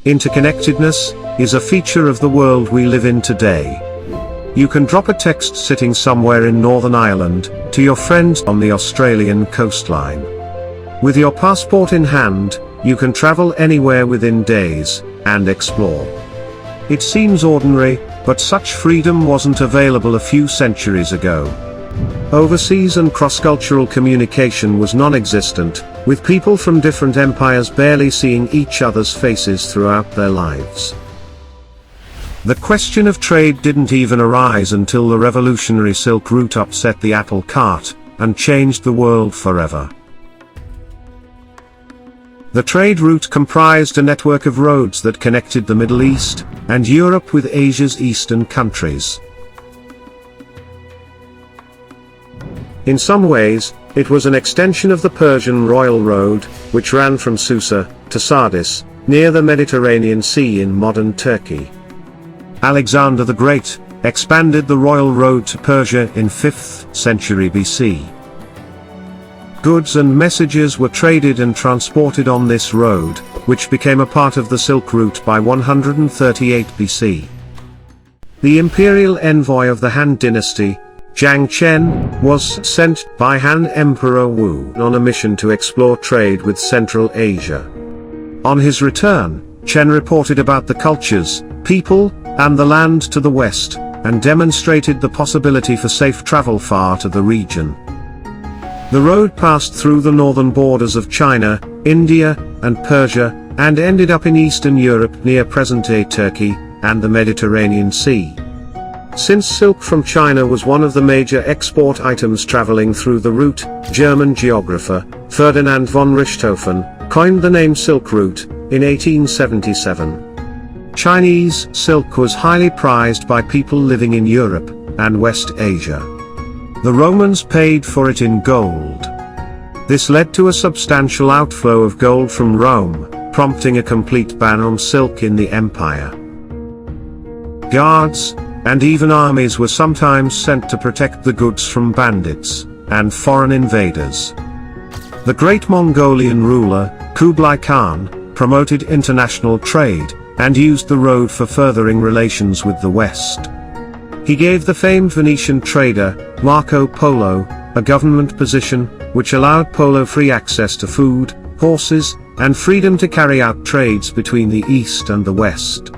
Interconnectedness is a feature of the world we live in today. You can drop a text sitting somewhere in Northern Ireland to your friends on the Australian coastline. With your passport in hand, you can travel anywhere within days and explore. It seems ordinary, but such freedom wasn't available a few centuries ago. Overseas and cross-cultural communication was non-existent, with people from different empires barely seeing each other's faces throughout their lives. The question of trade didn't even arise until the revolutionary Silk Route upset the apple cart and changed the world forever. The trade route comprised a network of roads that connected the Middle East and Europe with Asia's eastern countries. In some ways, it was an extension of the Persian Royal Road, which ran from Susa to Sardis, near the Mediterranean Sea in modern Turkey. Alexander the Great expanded the Royal Road to Persia in 5th century BC. Goods and messages were traded and transported on this road, which became a part of the Silk Route by 138 BC. The imperial envoy of the Han dynasty, Zhang Chen, was sent by Han Emperor Wu on a mission to explore trade with Central Asia. On his return, Chen reported about the cultures, people, and the land to the west, and demonstrated the possibility for safe travel far to the region. The road passed through the northern borders of China, India, and Persia, and ended up in Eastern Europe near present-day Turkey and the Mediterranean Sea. Since silk from China was one of the major export items traveling through the route, German geographer Ferdinand von Richthofen coined the name Silk Route in 1877. Chinese silk was highly prized by people living in Europe and West Asia. The Romans paid for it in gold. This led to a substantial outflow of gold from Rome, prompting a complete ban on silk in the empire. Guards and even armies were sometimes sent to protect the goods from bandits and foreign invaders. The great Mongolian ruler, Kublai Khan, promoted international trade and used the road for furthering relations with the West. He gave the famed Venetian trader, Marco Polo, a government position, which allowed Polo free access to food, horses, and freedom to carry out trades between the East and the West.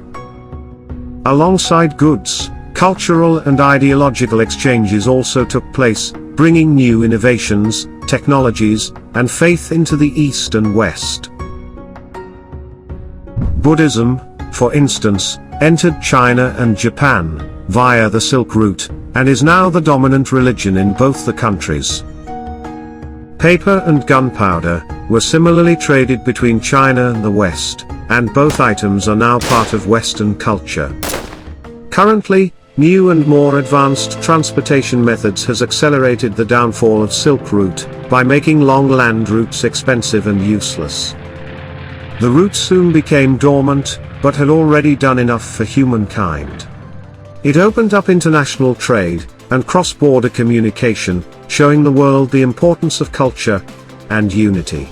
Alongside goods, cultural and ideological exchanges also took place, bringing new innovations, technologies, and faith into the East and West. Buddhism, for instance, entered China and Japan via the Silk Route, and is now the dominant religion in both the countries. Paper and gunpowder were similarly traded between China and the West, and both items are now part of Western culture. Currently, new and more advanced transportation methods has accelerated the downfall of Silk Route by making long land routes expensive and useless. The route soon became dormant, but had already done enough for humankind. It opened up international trade and cross-border communication, showing the world the importance of culture and unity.